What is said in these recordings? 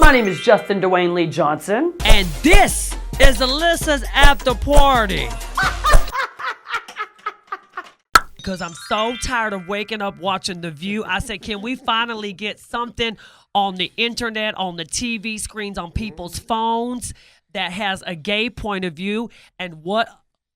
My name is Justin Dwayne Lee Johnson. And this is Alyssa's After Party. Because I'm so tired of waking up watching The View. I said, can we finally get something on the internet, on the TV screens, on people's phones that has a gay point of view? And what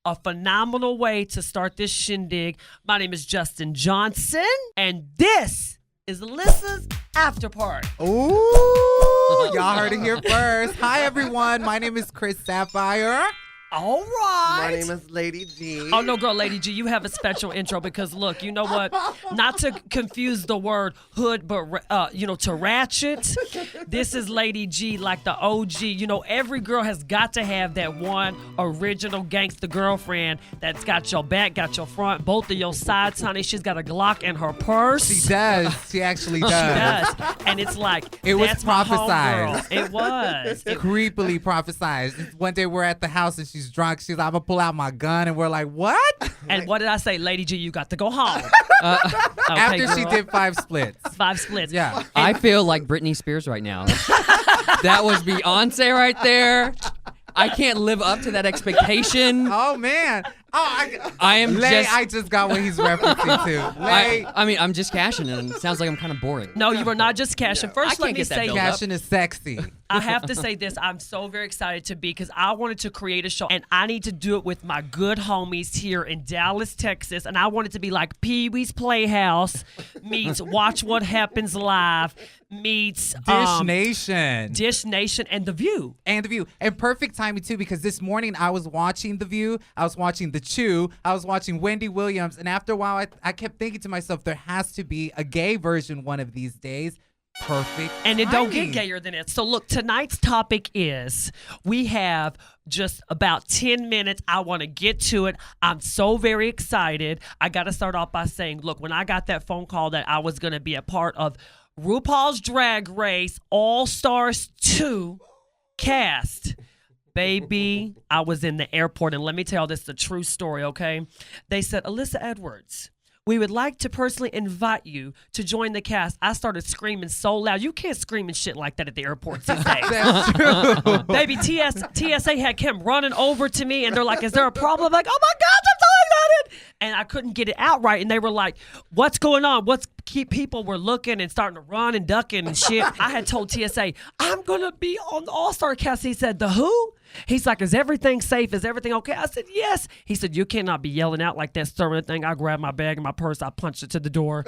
a phenomenal way to start this shindig. My name is Justin Johnson, and this is Alyssa's After Party. Ooh, y'all heard it here first. Hi, everyone. My name is Chris Sapphire. All right. My name is Lady G. Oh, no, girl, Lady G, you have a special intro because, look, you know what? Not to confuse the word hood, but, to ratchet. This is Lady G, like the OG. You know, every girl has got to have that one original gangster girlfriend that's got your back, got your front, both of your sides, honey. She's got a Glock in her purse. She does. She actually does. She does. And it's like, it was that's my prophesized. homegirl. It was. Creepily prophesized. One day we're at the house and she's drunk. She's like, I'm going to pull out my gun. And we're like, what? And what did I say? Lady G, you got to go home. Okay, After girl. she did 5 splits. 5 splits. Yeah. I feel like Britney Spears right now. That was Beyonce right there. I can't live up to that expectation. Oh, man. I am Lay, just. I just got what he's referencing to. Lay. I mean, I'm just cashing it, and it sounds like I'm kind of boring. No, you were not just cashing. First, I let can't me get that say build up. Cashin is sexy. I have to say this. I'm so very excited to be because I wanted to create a show and I need to do it with my good homies here in Dallas, Texas. And I want it to be like Pee-wee's Playhouse meets Watch What Happens Live meets Dish Nation. Dish Nation and The View. And The View. And perfect timing, too, because this morning I was watching The View. I was watching The Chew. I was watching Wendy Williams. And after a while, I kept thinking to myself, there has to be a gay version one of these days. Perfect And it don't timing. get gayer than it. So look, tonight's topic is we have just about 10 minutes. I want to get to it. I'm so very excited. I got to start off by saying, look, when I got that phone call that I was going to be a part of RuPaul's Drag Race All-Stars 2 cast, baby, I was in the airport. And let me tell you, this is a true story, okay? They said, Alyssa Edwards, we would like to personally invite you to join the cast. I started screaming so loud. You can't scream and shit like that at the airport these days. That's true. Baby, TSA had come running over to me, and they're like, is there a problem? I'm like, oh, my gosh, I'm so excited. And I couldn't get it out right. And they were like, what's going on? People were looking and starting to run and ducking and shit. I had told TSA, I'm going to be on the All-Star cast. He said, the who? He's like, is everything safe? Is everything okay? I said, yes. He said, you cannot be yelling out like that, stirring thing. I grabbed my bag and my purse. I punched it to the door.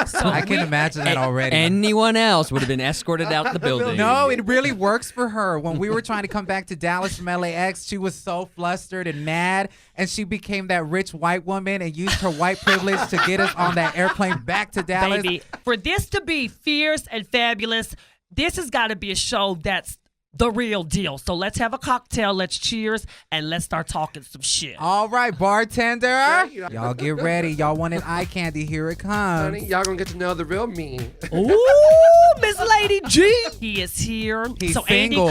So I can imagine that already. Anyone else would have been escorted out the building. No, it really works for her. When we were trying to come back to Dallas from LAX, she was so flustered and mad, and she became that rich white woman and used her white privilege to get us on that airplane back to Dallas. Baby, for this to be fierce and fabulous, this has got to be a show that's the real deal. So let's have a cocktail, let's cheers, and let's start talking some shit. All right, bartender. Yeah. Y'all get ready. Y'all wanted eye candy. Here it comes. Honey, y'all gonna get to know the real me. Ooh, Miss Lady G. He is here. He's so single.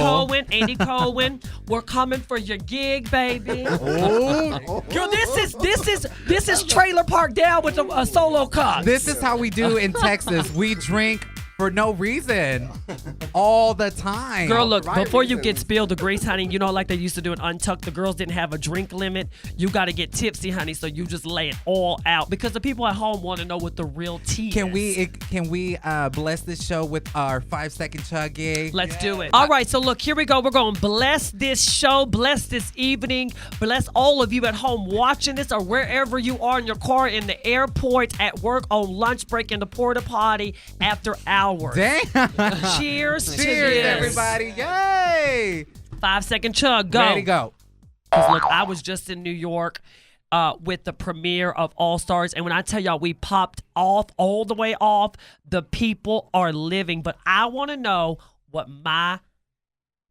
Andy Cohen, we're coming for your gig, baby. Ooh. Girl, this is Trailer Park Down with a solo cut. This is how we do in Texas. We drink for no reason all the time. Girl, look, Right before you reasons. get spilled the grease, honey, you know, like they used to do in Untucked, the girls didn't have a drink limit. You got to get tipsy, honey, so you just lay it all out because the people at home want to know what the real tea is. Can we bless this show with our 5-second chuggy? Let's do it. All right, so look, here we go. We're going to bless this show, bless this evening, bless all of you at home watching this or wherever you are in your car, in the airport, at work, on lunch break, in the porta potty, after hours. Damn. Cheers to Cheers, this. everybody. Yay. 5-second chug, go. Ready, go. Because look, I was just in New York with the premiere of All Stars, and when I tell y'all we popped off, all the way off, the people are living. But I want to know what my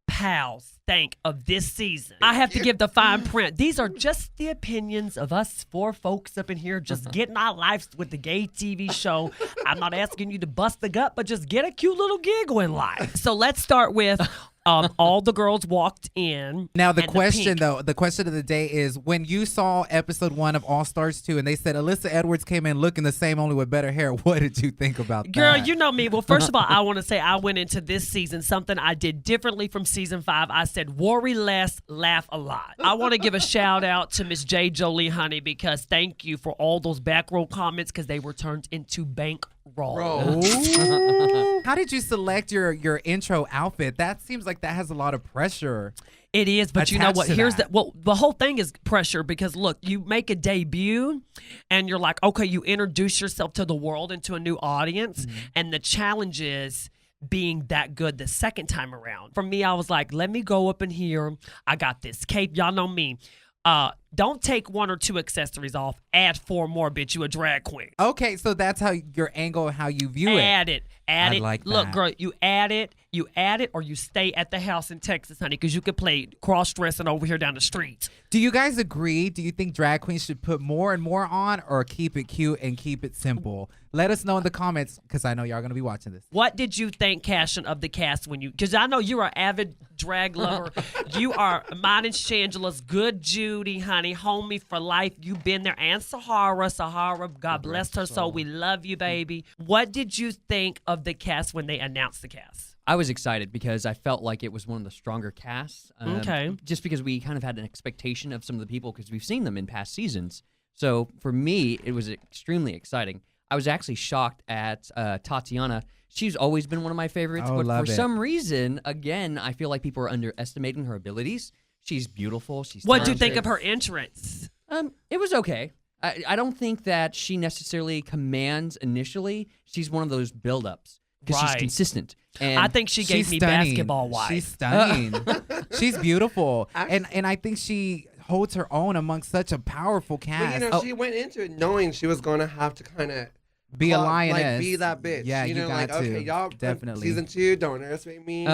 pals think of this season. I have to give the fine print. These are just the opinions of us 4 folks up in here just getting our lives with the gay TV show. I'm not asking you to bust the gut, but just get a cute little giggle in life. So let's start with All the girls walked in. Now the and question pink- the question of the day is, when you saw episode 1 of All Stars 2 and they said Alyssa Edwards came in looking the same only with better hair, what did you think about Girl, that? you know me. Well, first of all, I want to say I went into this season something I did differently from season 5. I said worry less, laugh a lot. I want to give a shout out to Miss J. Jolie, honey, because thank you for all those back row comments because they were turned into bank roll. How did you select your intro outfit? That seems like that has a lot of pressure. It is, but you know attached what? to Here's that. the whole thing is pressure because look, you make a debut and you're like, okay, you introduce yourself to the world and to a new audience, and the challenge is being that good the second time around. For me, I was like, let me go up in here. I got this cape. Y'all know me. Don't take 1 or 2 accessories off. Add 4 more, bitch. You a drag queen. Okay, so that's how your angle, how you view it. Add it. Add I it. like Look, that. girl, you add it, or you stay at the house in Texas, honey, because you could play cross-dressing over here down the street. Do you guys agree? Do you think drag queens should put more and more on, or keep it cute and keep it simple? Let us know in the comments, because I know y'all going to be watching this. What did you think, Cashin, of the cast when you? Because I know you're an avid drag lover. You are mine and Shangela's good Judy, honey, homie for life. You've been there, and Sahara, God bless her soul. We love you, baby. What did you think of the cast when they announced the cast? I was excited because I felt like it was one of the stronger casts. Okay. Just because we kind of had an expectation of some of the people because we've seen them in past seasons. So for me, it was extremely exciting. I was actually shocked at Tatiana. She's always been one of my favorites, Oh, but love for it. some reason, again, I feel like people are underestimating her abilities. She's beautiful. She's What did you talented. think of her entrance? It was okay. I don't think that she necessarily commands initially. She's one of those build-ups because she's Right. consistent. And I think she gave She's me stunning. basketball wife. She's stunning. She's beautiful. And I think she holds her own amongst such a powerful But cast. you know, she went into it knowing she was going to have to kind of Be a lioness. like be that bitch. Yeah, you know, got like to. okay, y'all Definitely. season 2, don't underestimate me.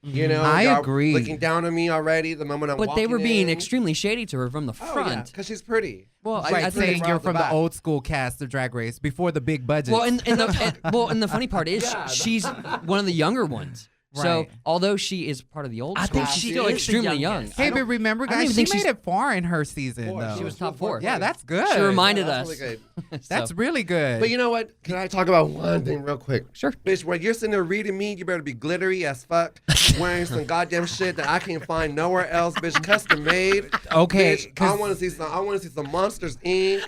You know, I y'all agree. Looking down on me already the moment I'm but walking they were being in. extremely shady to her from the Oh, front. yeah, because she's pretty. Well, Right, I think saying right you're off the from the bat. old school cast of Drag Race before the big budget. Well, and the funny part is Yeah. she's one of the younger ones. So Right. although she is part of the old I school, think she's she still is the extremely young. youngest. hey, but remember, I don't guys, even she think made she's- it far in her season, though. She was top 4. Yeah, that's good. She reminded That's us. really good. That's So, really good. But you know what? Can I talk about one thing real quick? Sure. Bitch, when you're sitting there reading me, you better be glittery as fuck, wearing some goddamn shit that I can't find nowhere else, bitch. Custom made. Okay, Bitch, I 'cause- want to see some. I want to see some Monsters Inc.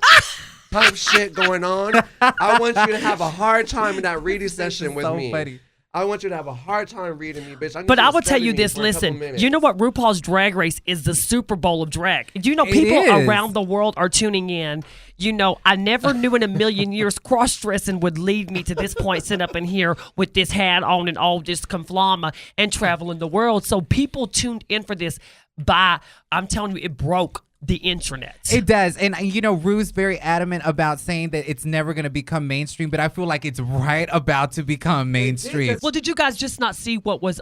type shit going on. I want you to have a hard time in that reading session with so me. funny. I want you to have a hard time reading me, bitch. But need I to will tell study you me this, for a couple listen, minutes. you know what? RuPaul's Drag Race is the Super Bowl of drag. Do you know It people is. around the world are tuning in? You know, I never knew in a million years cross-dressing would lead me to this point, sitting up in here with this hat on and all this conflama and traveling the world. So people tuned in for this I'm telling you, it broke the internet. It does. And, you know, Rue's very adamant about saying that it's never going to become mainstream, but I feel like it's right about to become mainstream. Well, did you guys just not see what was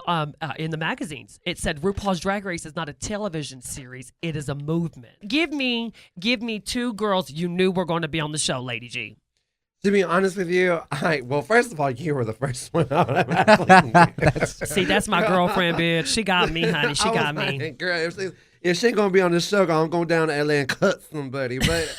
in the magazines? It said RuPaul's Drag Race is not a television series; it is a movement. Give me 2 girls you knew were going to be on the show, Lady G. To be honest with you, well, first of all, you were the first one out. Automatically. See, that's my girlfriend, bitch. She got me, honey. She I was got me. like, girl, if she ain't gonna be on this show, I'm going down to LA and cut somebody. But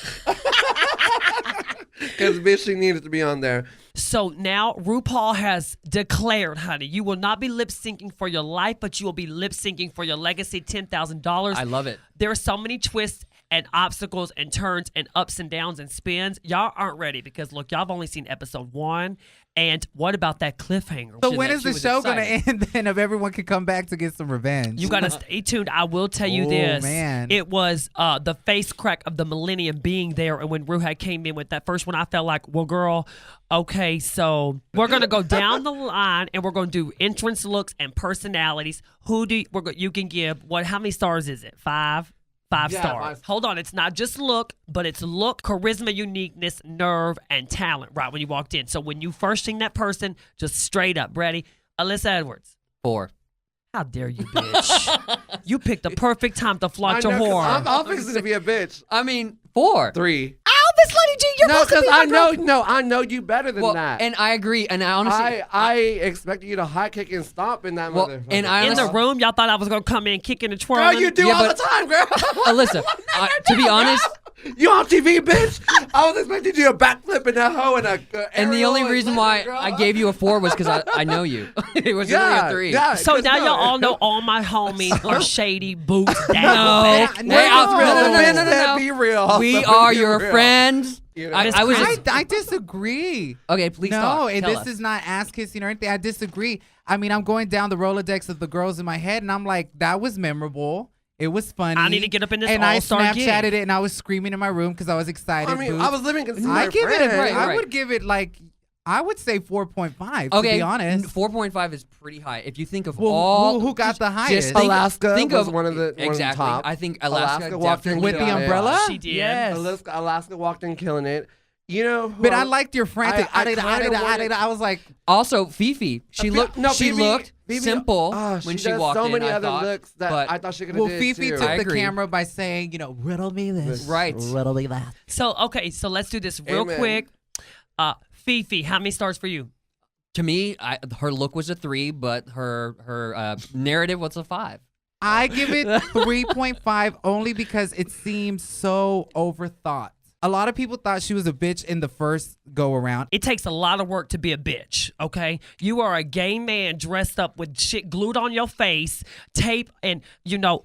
because bitch, she needed to be on there. So now RuPaul has declared, honey, you will not be lip syncing for your life, but you will be lip syncing for your legacy $10,000. I love it. There are so many twists and obstacles and turns and ups and downs and spins. Y'all aren't ready because look, y'all have only seen episode 1. And what about that cliffhanger? So when is she the was show going to excited. end then if everyone can come back to get some revenge? You gotta stay tuned. I will tell you Oh, this. man. It was the face crack of the millennium being there, and when Ruha came in with that first one, I felt like, well, girl, okay, so we're gonna go down the line and we're gonna do entrance looks and personalities. Who do you can give? What? How many stars is it? 5. 5 Yeah, stars. 5. Hold on, it's not just look, but it's look, charisma, uniqueness, nerve, and talent. Right when you walked in. So when you first seen that person, just straight up, ready, Alyssa Edwards. 4. How dare you, bitch? You picked the perfect time to flaunt your I know, 'cause horn. I'm fixing to be a bitch. I mean, 4. 3. I'll this lady G. You're No, supposed to because be I my know, girl. no, I know you better than Well, that. and I agree. And I honestly, I expected you to high kick and stomp in that Well, motherfucker. and I In the honestly- room, y'all thought I was gonna come in kicking and girl, twirling. you do Yeah, all but- the time, girl. Alyssa, to be honest, You on TV, bitch? I was expecting you to do a backflip in that hoe and a and the aerial only and reason let why it, girl. I gave you a 4 was because I know you. It was really a 3. Yeah, So 'cause now no, y'all all know all my homies are shady boots down. No. back. No, Hey, no, no, no, no, Bitch no, no, said no. Be real. We So are be your real. friends. You know? I was just I disagree. okay. Please no, talk. and Tell this us. is not ass kissing or anything. I disagree. I mean, I'm going down the Rolodex of the girls in my head, and I'm like, that was memorable. It was funny. I need to get up in this and I all-star Snapchatted gig. it, and I was screaming in my room because I was excited. I mean, Boots. I was living considered I give it. friend. I Right. would give it like. I would say 4.5. Okay, To be honest. 4.5 is pretty high. If you think of Well, all who got the just highest? think- Alaska think was of one of the exactly. top. I think Alaska walked in definitely With the got it. umbrella? She did. Yes. Alaska walked in killing it. You know, who But I else- liked your frantic. I kinda wanted- I was like, Also, Fifi, she looked. she looked simple when she does walked so in. many I other thought, looks that but I thought she could have well, did Fifi too. took I the agree. camera by saying, riddle me this. Right. Riddle me that. So okay, so let's do this real Amen. quick. Fifi, how many stars for you? to me, her look was a 3, but her narrative was a 5. I give it 3.5 only because it seems so overthought. A lot of people thought she was a bitch in the first go around. It takes a lot of work to be a bitch, okay? You are a gay man dressed up with shit glued on your face, tape, and,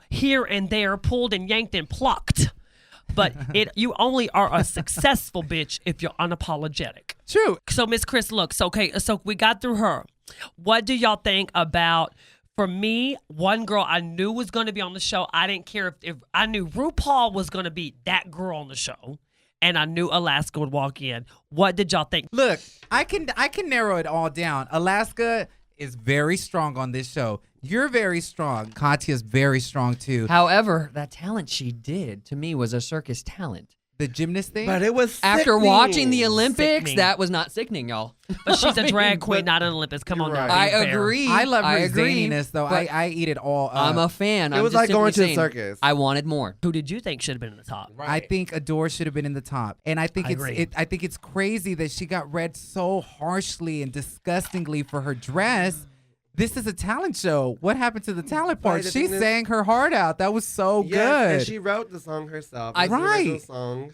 here and there pulled and yanked and plucked. But you only are a successful bitch if you're unapologetic. True. So, Miss Chris, look, so we got through her. What do y'all think about, for me, one girl I knew was going to be on the show. I didn't care if I knew RuPaul was going to be that girl on the show. And I knew Alaska would walk in. What did y'all think? Look, I can narrow it all down. Alaska is very strong on this show. You're very strong. Katya's very strong too. However, that talent she did to me was a circus talent. The gymnast thing. But it was After sickening. watching the Olympics, Sickening. that was not sickening, y'all. But she's a drag queen, not an Olympics. Come on now. You're I be fair. agree. I love her agree, zaniness though. but I eat it all up. I'm a fan. It I'm was just like going simply to the saying circus. I wanted more. Who did you think should have been in the top? I think Adore should have been in the top, and I think I agree. I think it's crazy that she got read so harshly and disgustingly for her dress. This is a talent show. What happened to the talent part? the She thing is- sang her heart out. That was so Yes, good. and she wrote the song herself. I- It's the original Right. song.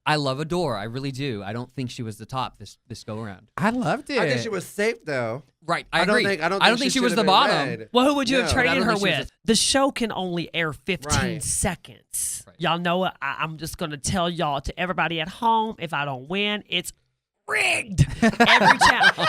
I love Adore. I really do. I don't think she was the top this go around. I loved it. I think she was safe though. Right. I agree. don't think she was should the have been bottom. read. Well, who would you have No, but I traded don't her think she was with? The show can only air 15 Right. seconds. Right. Y'all know it. I'm just going to tell y'all, to everybody at home, if I don't win, it's rigged. Every challenge.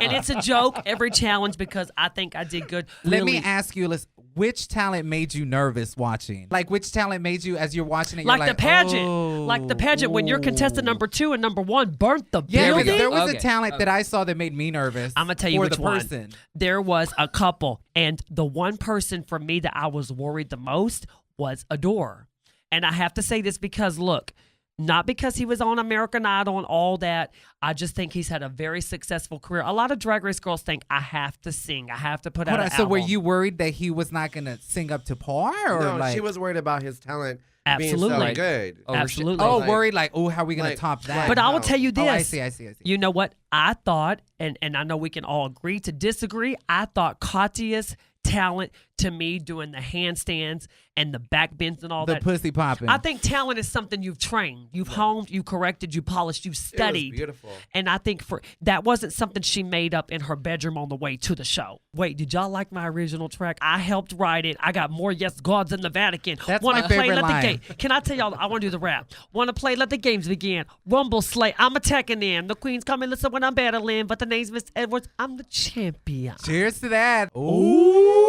And it's a joke, every challenge, because I think I did good. Let me Really. ask you, Alyssa, which talent made you nervous watching? Like, which talent made you, as you're watching it, Like you're the pageant. oh, Like the pageant, when your contestant ooh. number 2 and number 1 burnt the Yeah, building. but there was Okay. a talent that I saw that made me nervous. I'm gonna tell you for which the one. person. There was a couple, and the one person for me that I was worried the most was Adore. And I have to say this because, look, not because he was on American Idol and all that. I just think he's had a very successful career. A lot of Drag Race girls think, I have to sing. I have to put out Hold an on, so were album. you worried that he was not going to sing up to par? Or No, like, she was worried about his talent Absolutely. being so good. Oh, Absolutely. oh, like- worried like, oh, how are we going like- to top that? like- But I will No. tell you this. Oh, I see. You know what? I thought, and I know we can all agree to disagree, I thought Katya's talent, to me, doing the handstands and the back bends and all The that. pussy popping. I think talent is something you've trained, you've honed, you corrected, you polished, you It was studied. beautiful. And I think that wasn't something she made up in her bedroom on the way to the show. Wait, did y'all like my original track? I helped write it. I got more yes gods in the Vatican. That's Wanna my play, favorite let the line. game. Can I tell y'all? I want to do the rap. Want to play? Let the games begin. Rumble slay. I'm attacking them. The queens come and listen when I'm battling, but the name's Miss Edwards. I'm the champion. Cheers to that. Ooh,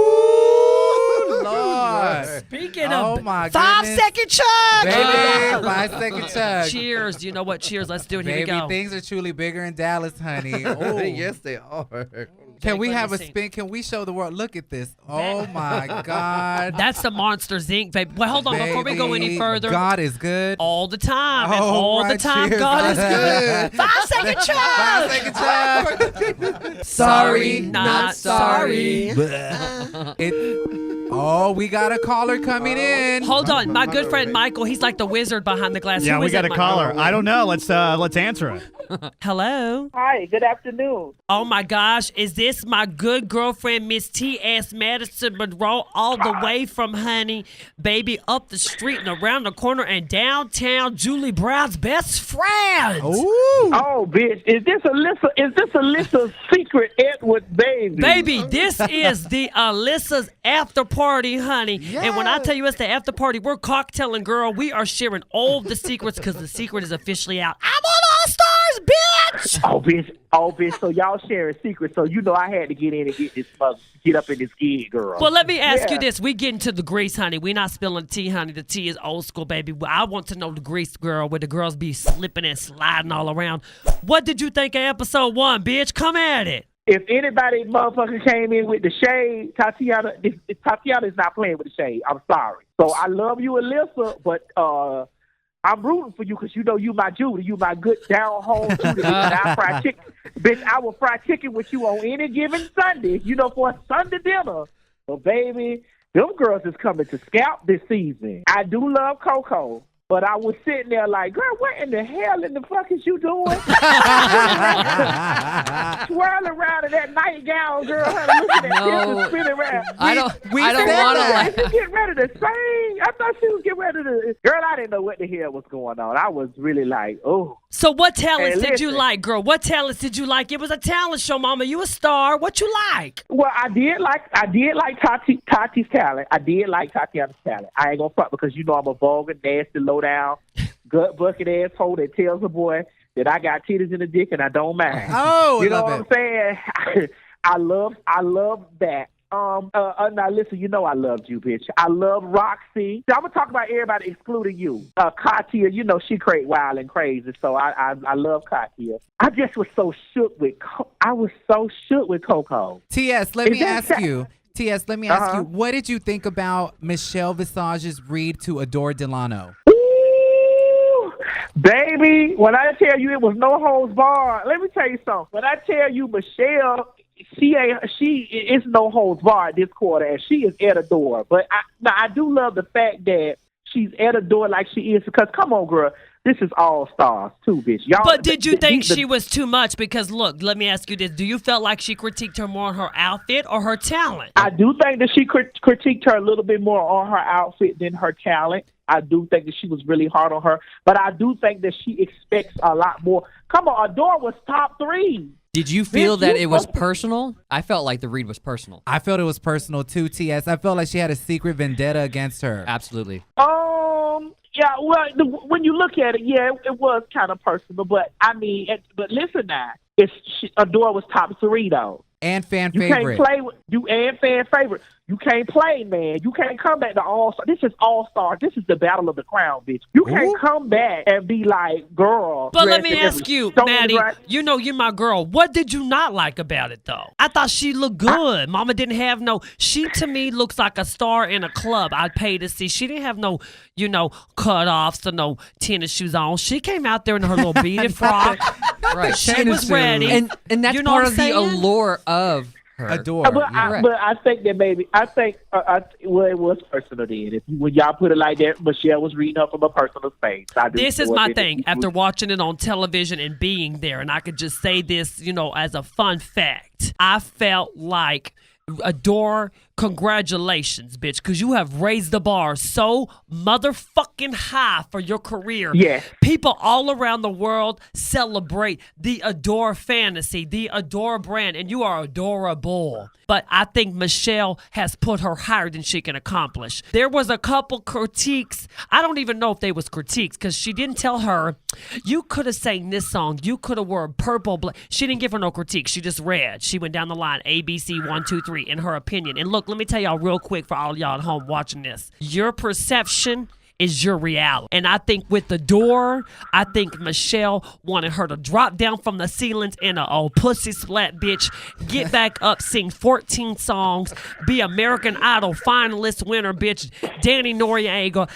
Lord. Speaking Oh, of my 5 goodness. second chug. Baby, 5 second chug. Cheers. You know what? Cheers. Let's do it. Here Baby, we go. things are truly bigger in Dallas, honey. Ooh. Yes, they are. Can we let have me a see. spin? Can we show the world? Look at this. Oh, my God. That's the Monsters Inc. Baby. Well, hold on. Before we go any Baby, further. God is good. All the time. And All all right, the time, cheers. God is good. 5 second chug. 5 second chug. Sorry, not sorry. It. Oh, we got a caller coming in. Hold on, my good friend Michael. He's like the wizard behind the glass. Yeah, Who we is got it, a caller. Michael? I don't know. Let's answer it. Hello. Hi, good afternoon. Oh my gosh, is this my good girlfriend, Miss T.S. Madison Monroe, all the way from Honey, baby, up the street and around the corner and downtown, Julie Brown's best friend? Ooh. Oh, bitch, is this Alyssa? Is this Alyssa's secret Edward baby? Baby, this is the Alyssa's after party, honey. And when I tell you it's the after party, we're cocktailing, girl. We are sharing all the secrets because the secret is officially out. I'm on All Stars, bitch! Oh, bitch. So y'all sharing secrets. So you know I had to get in and get up in this gig, girl. Well, let me ask Yeah. you this. We getting to the grease, honey. We not spilling tea, honey. The tea is old school, baby. I want to know the grease, girl, where the girls be slipping and sliding all around. What did you think of episode 1, bitch? Come at it. If anybody motherfucker came in with the shade, Tatiana is not playing with the shade. I'm sorry. So I love you, Alyssa, but I'm rooting for you because you know you my Judy. You my good down home Judy. I fry chicken. Bitch, I will fry chicken with you on any given Sunday, you know, for a Sunday dinner. But baby, them girls is coming to scalp this season. I do love Coco. But I was sitting there like, girl, what in the hell in the fuck is you doing? Twirling around in that nightgown, girl. Looking at this and spinning around. I don't want Is to. she getting ready to sing? I thought she was getting ready to. Girl, I didn't know what the hell was going on. I was really like, oh. So what talents Hey, did you listen. like, girl? What talents did you like? It was a talent show, mama. You a star. What you like? Well, I did like Tati's talent. I did like Tatiana's talent. I ain't gonna front because you know I'm a vulgar, nasty, low down, gut bucket asshole that tells a boy that I got titties in the dick and I don't mind. Oh, you know love what I'm saying? I love that. Now listen, you know I loved you, bitch. I love Roxy. I'm gonna talk about everybody excluding you. Katia, you know she crazy, wild and crazy, so I love Katia. I just was so shook with. I was so shook with Coco. T.S., let me that ask you. T.S., let me ask you. What did you think about Michelle Visage's read to Adore Delano? Ooh, baby, when I tell you it was no holds barred, let me tell you something. When I tell you Michelle, she is no holds barred this quarter, and she is at a door. But I do love the fact that she's at a door like she is because, come on, girl, this is all stars too, bitch. Y'all. But did you think she was too much? Because look, let me ask you this: do you felt like she critiqued her more on her outfit or her talent? I do think that she critiqued her a little bit more on her outfit than her talent. I do think that she was really hard on her, but I do think that she expects a lot more. Come on, Adore was top 3. Did you feel Bitch, that you it was fucking- personal? I felt like the read was personal. I felt it was personal too, T.S. I felt like she had a secret vendetta against her. Absolutely. Yeah, well, when you look at it, yeah, it was kind of personal, but I mean, but listen now, Adore was top 3 though. And fan You favorite. can't play with you and fan favorite. You can't play, man. You can't come back to All Star. This is All Star. This is the Battle of the Crown, bitch. You can't come back and be like, girl. But let dressed me in ask every you, stone Maddie, right- you know you're my girl. What did you not like about it, though? I thought she looked good. Mama didn't have she to me looks like a star in a club I'd pay to see. She didn't have no, cut-offs or no tennis shoes on. She came out there in her little beaded frock. Right. She was ready. And that's You know part what of the I'm saying? allure of her. Adore. But yeah. I think that maybe well, it was personal then. When y'all put it like that, Michelle was reading up from a personal space. This is my thing. After watching it on television and being there, and I could just say this, as a fun fact, I felt like Adore, congratulations, bitch, because you have raised the bar so motherfucking high for your career. Yes. People all around the world celebrate the Adore fantasy, the Adore brand, and you are adorable. But I think Michelle has put her higher than she can accomplish. There was a couple critiques. I don't even know if they was critiques because she didn't tell her, you could have sang this song. You could have wore purple. She didn't give her no critique. She just read. She went down the line, A, B, C, 1, 2, 3, in her opinion. And look, let me tell y'all real quick for all y'all at home watching this. Your perception is your reality. And I think with the door, I think Michelle wanted her to drop down from the ceilings in a old pussy splat bitch, get back up, sing 14 songs, be American Idol finalist winner bitch, Danny Noriega,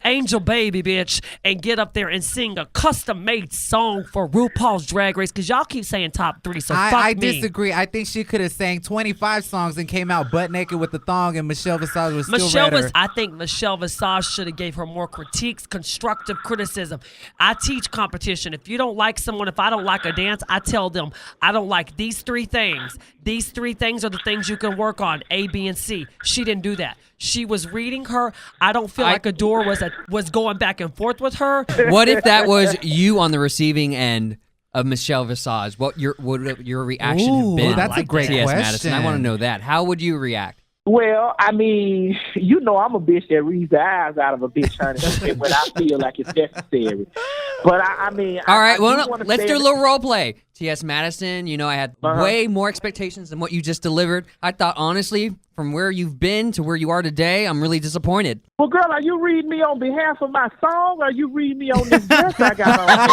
Angel Baby bitch, and get up there and sing a custom-made song for RuPaul's Drag Race, because y'all keep saying top 3, so fuck I me. disagree. I think she could have sang 25 songs and came out butt naked with the thong, and Michelle Visage was still redder. I think Michelle Visage should have gave her more critiques, constructive criticism. I teach competition. If you don't like someone, if I don't like a dance, I tell them I don't like these 3 things. These 3 things are the things you can work on, A, B, and C. She didn't do that. She was reading her. I don't feel like Adore was going back and forth with her. What if that was you on the receiving end of Michelle Visage? What would your reaction have been? That's a great T.S. question. Madison, I want to know that. How would you react? Well, I mean, you know I'm a bitch that reads the eyes out of a bitch, honey, when I feel like it's necessary. But I mean, All right, well, let's do a little role play. T.S. Madison, you know I had way more expectations than what you just delivered. I thought, honestly, from where you've been to where you are today, I'm really disappointed. Well, girl, are you reading me on behalf of my song, or are you reading me on this dress I got on? You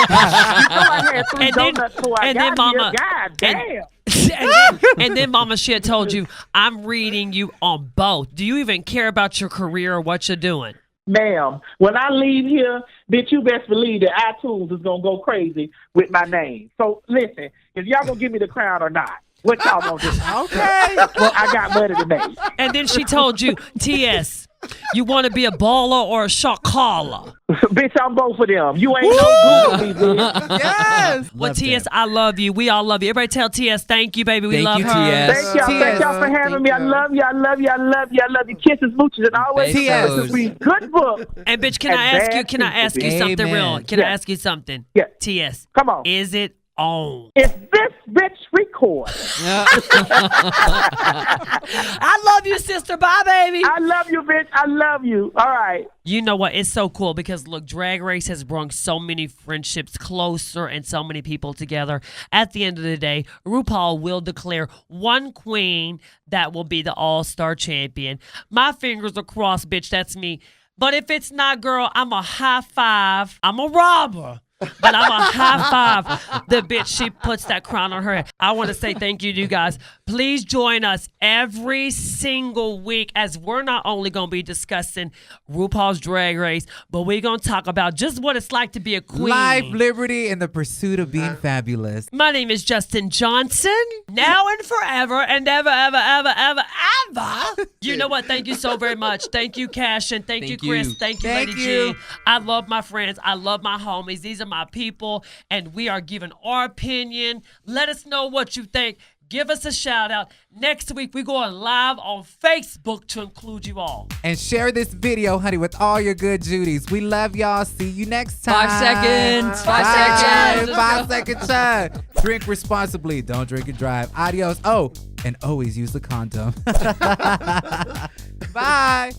know I had 3 donuts before I got Mama, here. God damn. And then Mama shit told you, I'm reading you on both. Do you even care about your career or what you're doing? Ma'am, when I leave here, bitch, you best believe that iTunes is going to go crazy with my name. So, listen, if y'all going to give me the crown or not, what y'all going to do? Okay. Well, I got money to make. And then she told you, T.S., you want to be a baller or a shot caller? Bitch, I'm both of them. You ain't no good with me, bitch. Yes. Well, T.S., I love you. We all love you. Everybody tell T.S. thank you, baby. We love Thank you, her. T.S. Thank y'all for having me. I love you. I love you. I love you. I love you. Kisses, mooches, and always T.S. read good book. And bitch, can I ask you something Amen. real? Can I ask you something? Yeah. T.S. Come on. Is it on? Is this bitch record? I love you, sister. Bye, baby. I love you, bitch. I love you. All right. You know what? It's so cool because, look, Drag Race has brought so many friendships closer and so many people together. At the end of the day, RuPaul will declare one queen that will be the all-star champion. My fingers are crossed, bitch. That's me. But if it's not, girl, I'm a high five. I'm a robber. But I'm a high five the bitch. She puts that crown on her head. I want to say thank you to you guys. Please join us every single week as we're not only going to be discussing RuPaul's Drag Race, but we're going to talk about just what it's like to be a queen. Life, liberty, and the pursuit of being fabulous. My name is Justin Johnson. Now and forever and ever, ever, ever, ever, ever. You know what? Thank you so very much. Thank you, Cash, and thank you, Chris. Thank you, Lady G. I love my friends. I love my homies. These are my people, and we are giving our opinion. Let us know what you think. Give us a shout out. Next week, we're going live on Facebook to include you all. And share this video, honey, with all your good Judies. We love y'all. See you next time. 5 seconds. 5 seconds. 5 second chug. Drink responsibly. Don't drink and drive. Adios. Oh, and always use the condom. Bye.